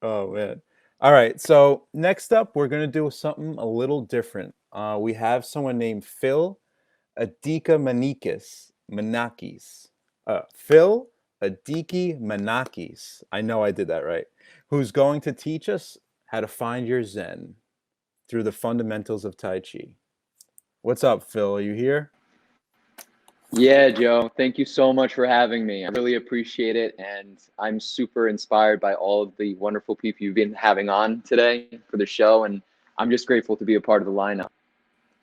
Oh man. All right. So next up, we're gonna do something a little different. We have someone named Phil Manakis. Phil Manakis. I know I did that right. Who's going to teach us how to find your Zen through the fundamentals of Tai Chi. What's up, Phil? Are you here? Yeah, Joe, thank you so much for having me. I really appreciate it. And I'm super inspired by all of the wonderful people you've been having on today for the show. And I'm just grateful to be a part of the lineup.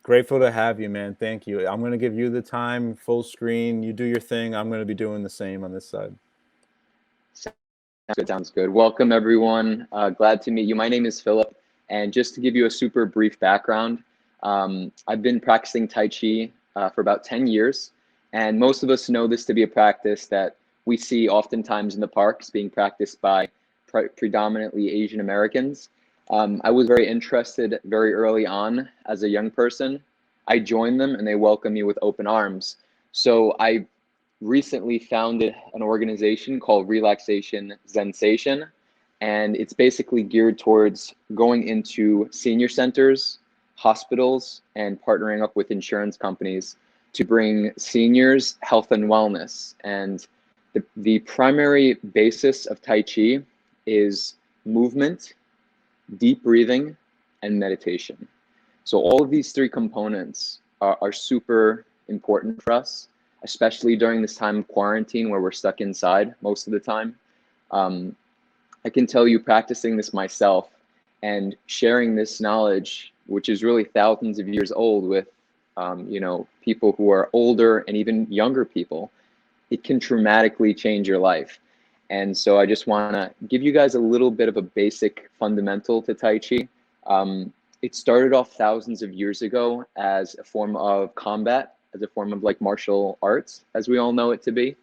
Grateful to have you, man. Thank you. I'm going to give you the time, full screen. You do your thing. I'm going to be doing the same on this side. Sounds good. Sounds good. Welcome, everyone. Glad to meet you. My name is Philip. And just to give you a super brief background, I've been practicing Tai Chi for about 10 years. And most of us know this to be a practice that we see oftentimes in the parks being practiced by predominantly Asian Americans. I was very interested very early on as a young person. I joined them and they welcomed me with open arms. So I recently founded an organization called Relaxation Zensation, and it's basically geared towards going into senior centers, hospitals, and partnering up with insurance companies to bring seniors health and wellness. And the primary basis of Tai Chi is movement, deep breathing, and meditation. So all of these three components are super important for us, especially during this time of quarantine where we're stuck inside most of the time. Um, I can tell you, practicing this myself and sharing this knowledge, which is really thousands of years old, with people who are older and even younger people, it can dramatically change your life. And so I just want to give you guys a little bit of a basic fundamental to Tai Chi. It started off thousands of years ago as a form of combat, as a form of like martial arts, as we all know it to be.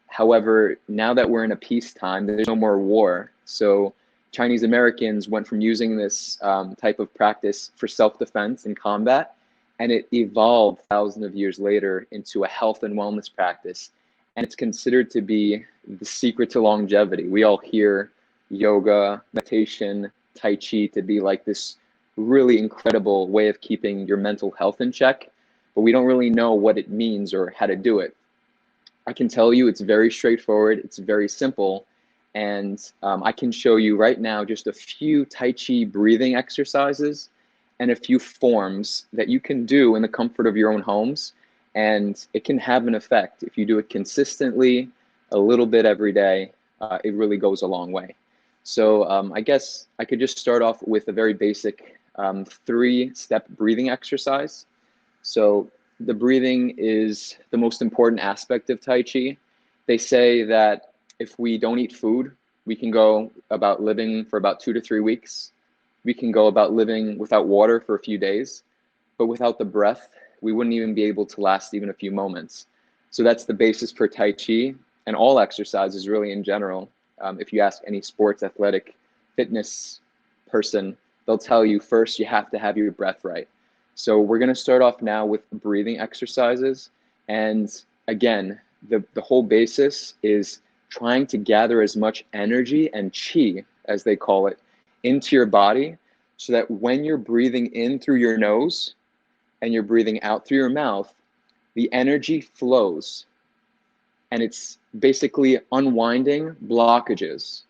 However, now that we're in a peacetime, there's no more war. So Chinese Americans went from using this type of practice for self-defense and combat, and it evolved thousands of years later into a health and wellness practice. And it's considered to be the secret to longevity. We all hear yoga, meditation, Tai Chi to be like this really incredible way of keeping your mental health in check, but we don't really know what it means or how to do it. I can tell you it's very straightforward, it's very simple, and I can show you right now just a few Tai Chi breathing exercises and a few forms that you can do in the comfort of your own homes, and it can have an effect. If you do it consistently, a little bit every day, it really goes a long way. So I guess I could just start off with a very basic 3-step breathing exercise. So the breathing is the most important aspect of Tai Chi. They say that if we don't eat food, we can go about living for about 2 to 3 weeks. We can go about living without water for a few days, but without the breath, we wouldn't even be able to last even a few moments. So that's the basis for Tai Chi and all exercises really in general. If you ask any sports, athletic, fitness person, they'll tell you first you have to have your breath right. So we're going to start off now with breathing exercises. And again, the whole basis is trying to gather as much energy and chi, as they call it, into your body so that when you're breathing in through your nose and you're breathing out through your mouth, the energy flows. And it's basically unwinding blockages,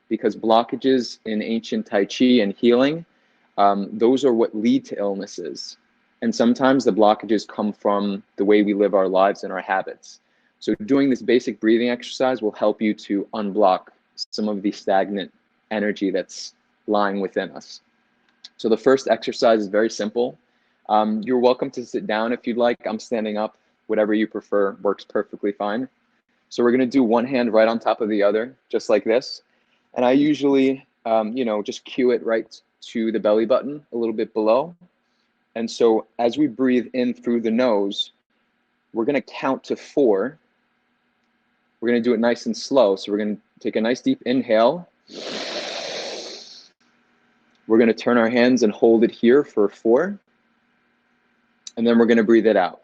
because blockages in ancient Tai Chi and healing, those are what lead to illnesses. And sometimes the blockages come from the way we live our lives and our habits. So doing this basic breathing exercise will help you to unblock some of the stagnant energy that's lying within us. So the first exercise is very simple. You're welcome to sit down if you'd like. I'm standing up. Whatever you prefer works perfectly fine. So we're going to do one hand right on top of the other, just like this. And I usually, just cue it right to the belly button, a little bit below. And so as we breathe in through the nose, we're going to count to 4. We're going to do it nice and slow. So we're going to take a nice deep inhale. We're going to turn our hands and hold it here for 4. And then we're going to breathe it out.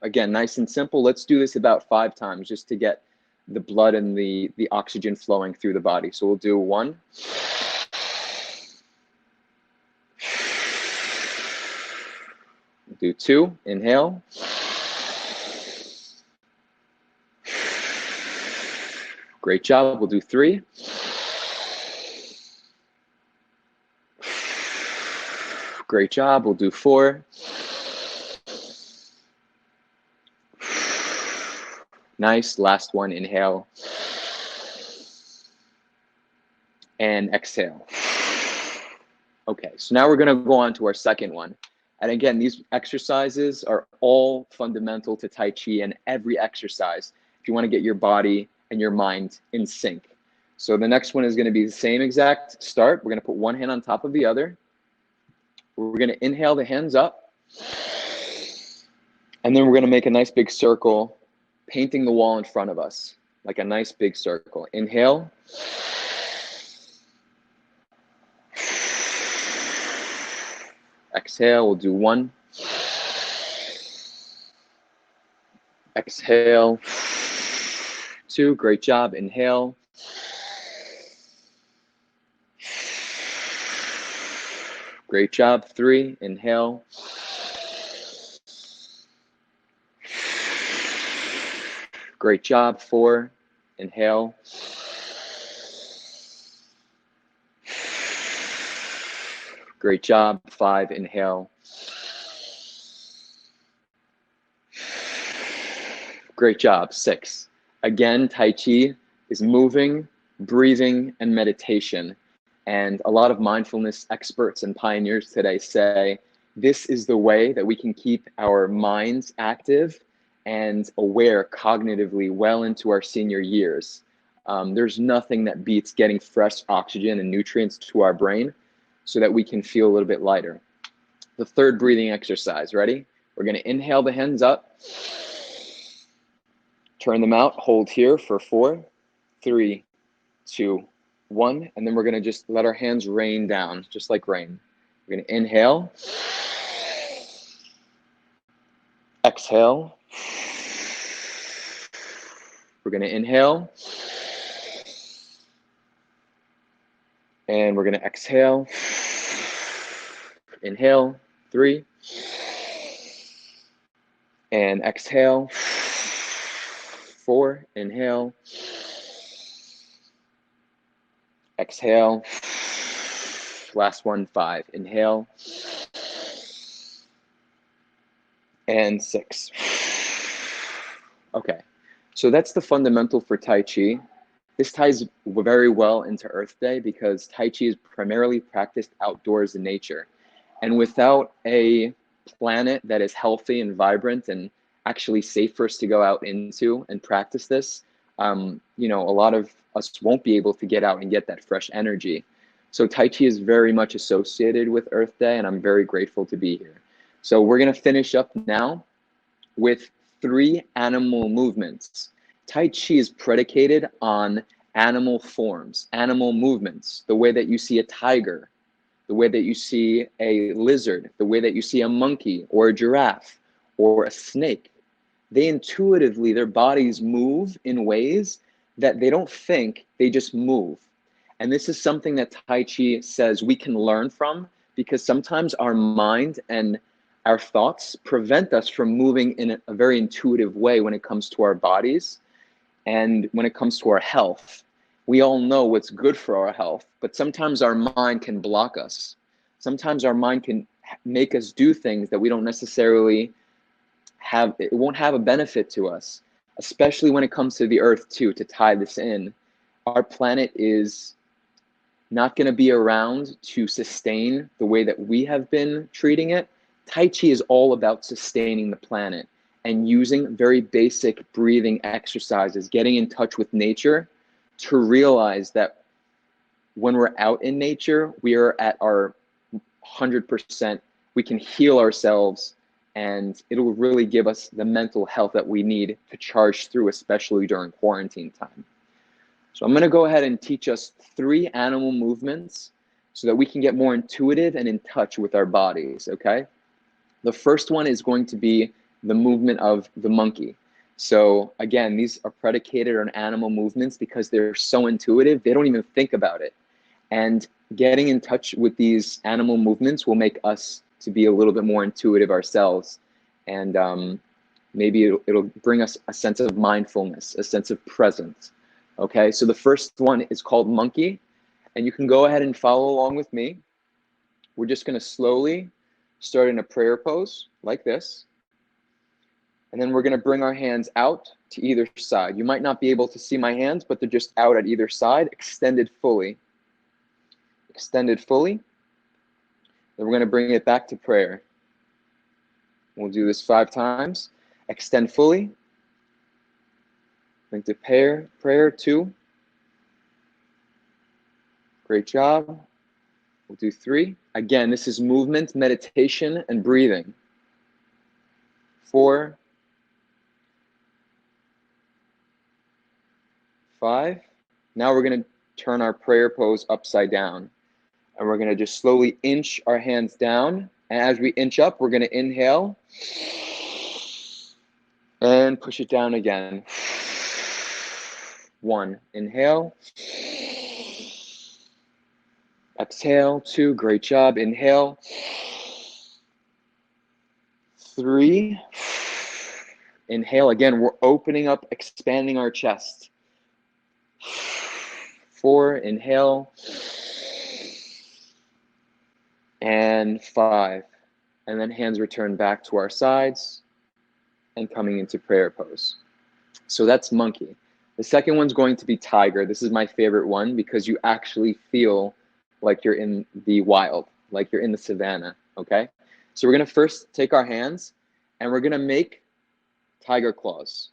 Again, nice and simple. Let's do this about 5 times just to get the blood and the oxygen flowing through the body. So we'll do 1. We'll do 2, inhale. Great job, we'll do 3. Great job, we'll do 4. Nice, last one, inhale. And exhale. Okay, so now we're gonna go on to our second one. And again, these exercises are all fundamental to Tai Chi, and every exercise, if you wanna get your body and your mind in sync. So the next one is gonna be the same exact start. We're gonna put one hand on top of the other. We're gonna inhale the hands up. And then we're gonna make a nice big circle, painting the wall in front of us, like a nice big circle. Inhale. Exhale, we'll do 1. Exhale. 2, great job, inhale. Great job, 3, inhale. Great job, 4, inhale. Great job, 5, inhale. Great job, 6. Again, Tai Chi is moving, breathing, and meditation. And a lot of mindfulness experts and pioneers today say this is the way that we can keep our minds active and aware cognitively well into our senior years. There's nothing that beats getting fresh oxygen and nutrients to our brain so that we can feel a little bit lighter. The third breathing exercise, ready? We're gonna inhale the hands up, turn them out, hold here for 4, 3, 2, 1, and then we're gonna just let our hands rain down, just like rain. We're gonna inhale, exhale. We're gonna inhale, and we're gonna exhale. Inhale, 3, and exhale, 4, inhale, exhale, last one, 5, inhale, and 6. Okay, so that's the fundamental for Tai Chi. This ties very well into Earth Day because Tai Chi is primarily practiced outdoors in nature. And without a planet that is healthy and vibrant and actually safe for us to go out into and practice this, you know, a lot of us won't be able to get out and get that fresh energy. So Tai Chi is very much associated with Earth Day, and I'm very grateful to be here. So we're gonna finish up now with 3 animal movements. Tai Chi is predicated on animal forms, animal movements, the way that you see a tiger, the way that you see a lizard, the way that you see a monkey or a giraffe or a snake. They intuitively, their bodies move in ways that they don't think, they just move. And this is something that Tai Chi says we can learn from, because sometimes our mind and our thoughts prevent us from moving in a very intuitive way when it comes to our bodies and when it comes to our health. We all know what's good for our health, but sometimes our mind can block us. Sometimes our mind can make us do things that we don't necessarily have, it won't have a benefit to us, especially when it comes to the earth too, to tie this in. Our planet is not gonna be around to sustain the way that we have been treating it. Tai Chi is all about sustaining the planet and using very basic breathing exercises, getting in touch with nature to realize that when we're out in nature, we are at our 100%, we can heal ourselves, and it'll really give us the mental health that we need to charge through, especially during quarantine time. So I'm gonna go ahead and teach us 3 animal movements so that we can get more intuitive and in touch with our bodies, okay? The first one is going to be the movement of the monkey. So again, these are predicated on animal movements because they're so intuitive, they don't even think about it. And getting in touch with these animal movements will make us to be a little bit more intuitive ourselves. And maybe it'll bring us a sense of mindfulness, a sense of presence. Okay, so the first one is called monkey, and you can go ahead and follow along with me. We're just going to slowly start in a prayer pose like this. And then we're going to bring our hands out to either side. You might not be able to see my hands, but they're just out at either side, extended fully. Extended fully. Then we're going to bring it back to prayer. We'll do this 5 times. Extend fully. Bring to prayer 2. Great job. We'll do 3. Again, this is movement, meditation, and breathing. 4. 5. Now we're going to turn our prayer pose upside down. And we're going to just slowly inch our hands down. And as we inch up, we're going to inhale. And push it down again. 1. Inhale. Exhale. 2. Great job. Inhale. 3. Inhale. Again, we're opening up, expanding our chest. 4. Inhale. And 5. And then hands return back to our sides and coming into prayer pose. So that's monkey. The second one's going to be tiger. This is my favorite one because you actually feel like you're in the wild, like you're in the savannah, okay? So we're going to first take our hands and we're going to make tiger claws.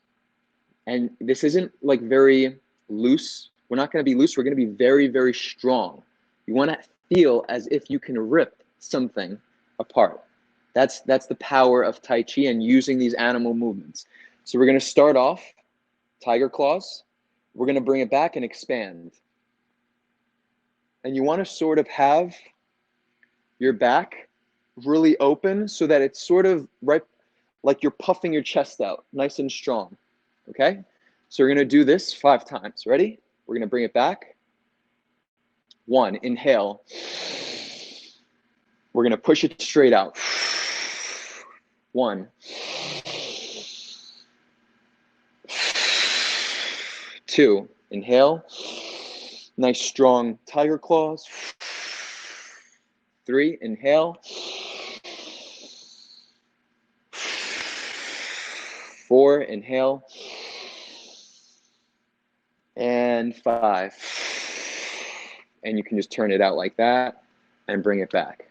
And this isn't like very loose. We're not going to be loose. We're going to be very, very strong. You want to feel as if you can rip something apart. That's the power of Tai Chi and using these animal movements. So we're going to start off tiger claws. We're going to bring it back and expand. And you want to sort of have your back really open so that it's sort of right like you're puffing your chest out, nice and strong. Okay? So we're going to do this 5 times. Ready? We're going to bring it back. 1. Inhale. We're going to push it straight out. 1. 2. Inhale. Nice strong tiger claws. 3. Inhale. 4. Inhale. And 5. And you can just turn it out like that and bring it back.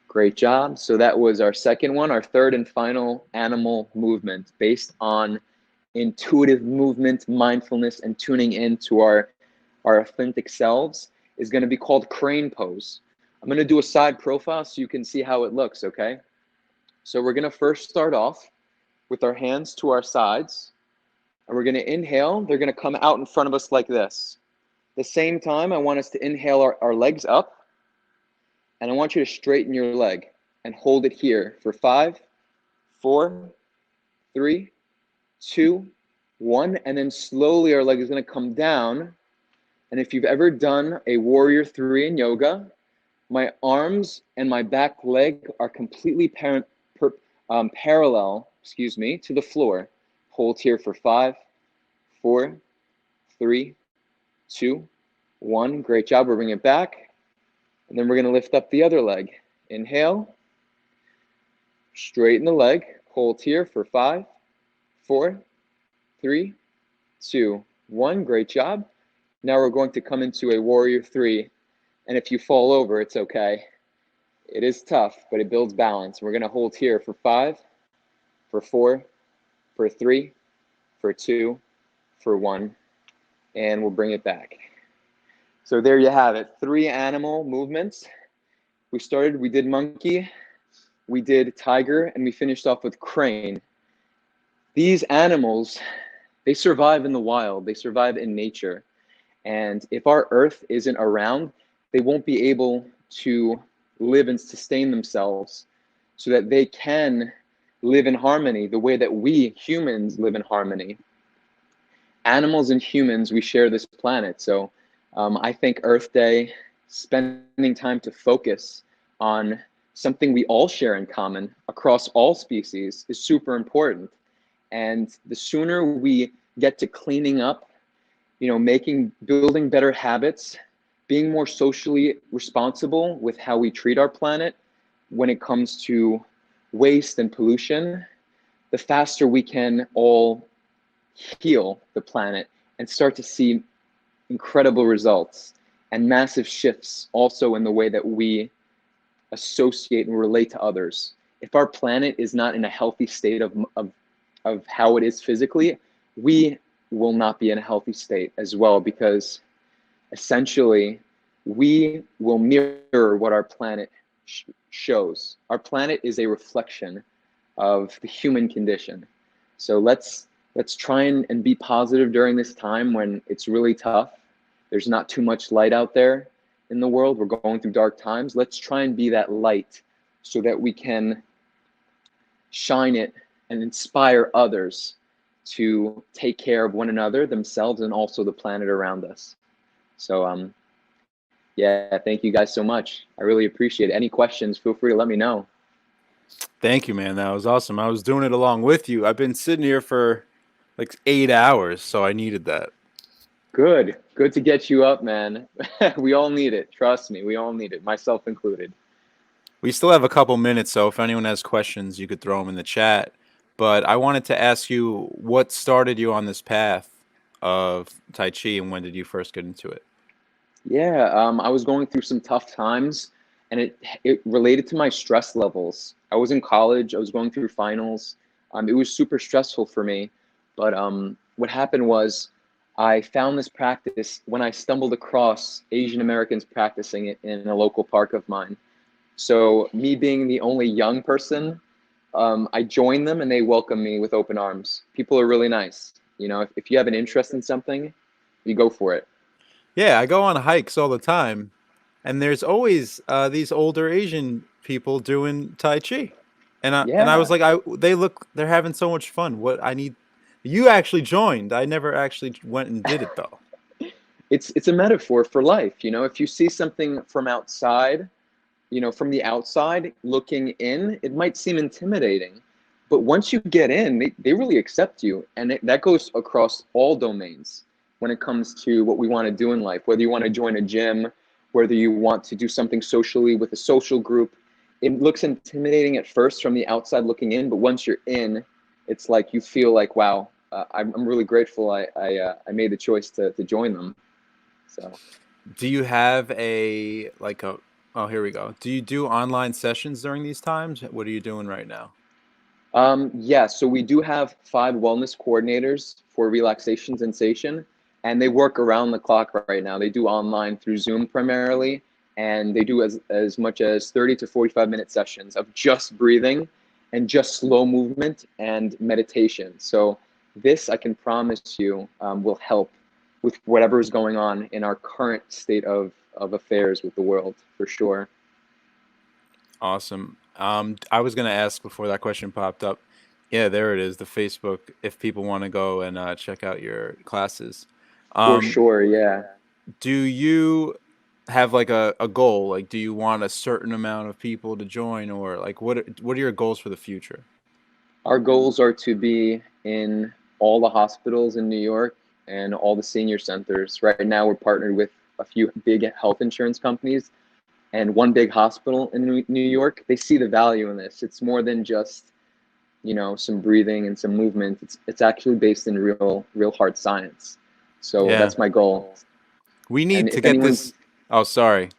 Great job. So that was our second one, our third and final animal movement based on intuitive movement, mindfulness, and tuning into our authentic selves is going to be called crane pose. I'm going to do a side profile so you can see how it looks, okay? So we're going to first start off with our hands to our sides, and we're going to inhale. They're going to come out in front of us like this. At the same time, I want us to inhale our legs up, and I want you to straighten your leg and hold it here for 5, 4, 3, 2, 1, and then slowly our leg is going to come down. And if you've ever done a warrior 3 in yoga, my arms and my back leg are completely parallel, to the floor. Hold here for 5, 4, 3, 2, 1. Great job. We're bringing it back. And then we're going to lift up the other leg. Inhale. Straighten the leg. Hold here for 5, 4, 3, 2, 1. Great job. Now we're going to come into a warrior 3. And if you fall over, it's okay. It is tough, but it builds balance. We're going to hold here for 5, for 4, for 3, for 2, for 1. And we'll bring it back. So there you have it. 3 animal movements. We did monkey, we did tiger, and we finished off with crane. These animals, they survive in the wild. They survive in nature. And if our earth isn't around, they won't be able to live and sustain themselves so that they can live in harmony the way that we humans live in harmony. Animals and humans, we share this planet. So I think Earth Day, spending time to focus on something we all share in common across all species, is super important. And the sooner we get to cleaning up, building better habits, being more socially responsible with how we treat our planet when it comes to waste and pollution, the faster we can all heal the planet and start to see incredible results and massive shifts also in the way that we associate and relate to others. If our planet is not in a healthy state of how it is physically, we will not be in a healthy state as well, because essentially we will mirror what our planet shows. Our planet is a reflection of the human condition. So let's try and be positive during this time when it's really tough. There's not too much light out there in the world. We're going through dark times. Let's try and be that light so that we can shine it and inspire others to take care of one another, themselves, and also the planet around us. So yeah, thank you guys so much. I really appreciate it. Any questions, feel free to let me know. Thank you, man. That was awesome. I was doing it along with you. I've been sitting here for like 8 hours, so I needed that. Good to get you up, man. We all need it. Trust me, we all need it, myself included. We still have a couple minutes, so if anyone has questions, you could throw them in the chat. But I wanted to ask you, what started you on this path of Tai Chi, and when did you first get into it? Yeah, I was going through some tough times, and it related to my stress levels. I was in college. I was going through finals. It was super stressful for me. But what happened was I found this practice when I stumbled across Asian Americans practicing it in a local park of mine. So me being the only young person, I joined them and they welcomed me with open arms. People are really nice. If you have an interest in something, you go for it. Yeah, I go on hikes all the time, and there's always these older Asian people doing Tai Chi, and I was Yeah. like, they're having so much fun. What I need, you actually joined. I never actually went and did it though. It's a metaphor for life. If you see something from outside, from the outside looking in, it might seem intimidating, but once you get in, they really accept you. And that goes across all domains when it comes to what we want to do in life, whether you want to join a gym, whether you want to do something socially with a social group. It looks intimidating at first from the outside looking in, but once you're in, it's like you feel like, wow, I'm really grateful I made the choice to join them. So Do you have a like a? Oh, here we go. Do you do online sessions during these times? What are you doing right now? yeah, so we do have 5 wellness coordinators for relaxation sensation, and they work around the clock right now. They do online through Zoom primarily, and they do as much as 30 to 45-minute sessions of just breathing and just slow movement and meditation. So this, I can promise you, will help with whatever is going on in our current state of affairs with the world, for sure. Awesome. I was gonna ask before that question popped up. Yeah, there it is. The Facebook. If people want to go and check out your classes, For um, sure, yeah. do you have like a goal? Like, do you want a certain amount of people to join, or like what are your goals for the future? Our goals are to be in all the hospitals in New York and all the senior centers. Right now, we're partnered with a few big health insurance companies and one big hospital in New York. They see the value in this. It's more than just, some breathing and some movement. It's actually based in real hard science. So Yeah, that's my goal. we And need to if get anyone, this. Oh, sorry.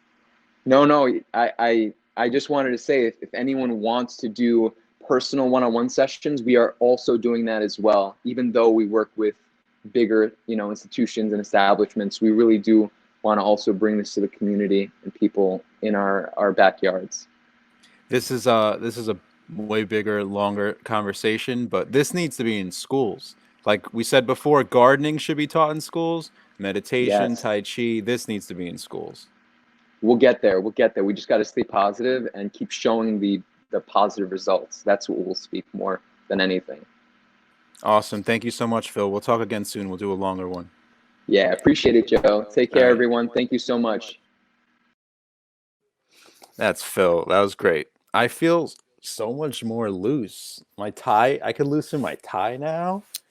no, I just wanted to say if anyone wants to do personal one-on-one sessions, we are also doing that as well. Even though we work with bigger, institutions and establishments, we really do want to also bring this to the community and people in our backyards. This is a way bigger, longer conversation, but this needs to be in schools. Like we said before, gardening should be taught in schools, meditation, Yes, tai chi, this needs to be in schools. we'll get there. We'll get there. We just got to stay positive and keep showing the the positive results. That's what will speak more than anything. Awesome. Thank you so much, Phil. We'll talk again soon. We'll do a longer one. Yeah, appreciate it, Joe. Take care, everyone. Thank you so much. That's Phil. That was great. I feel so much more loose. My tie, I could loosen my tie now.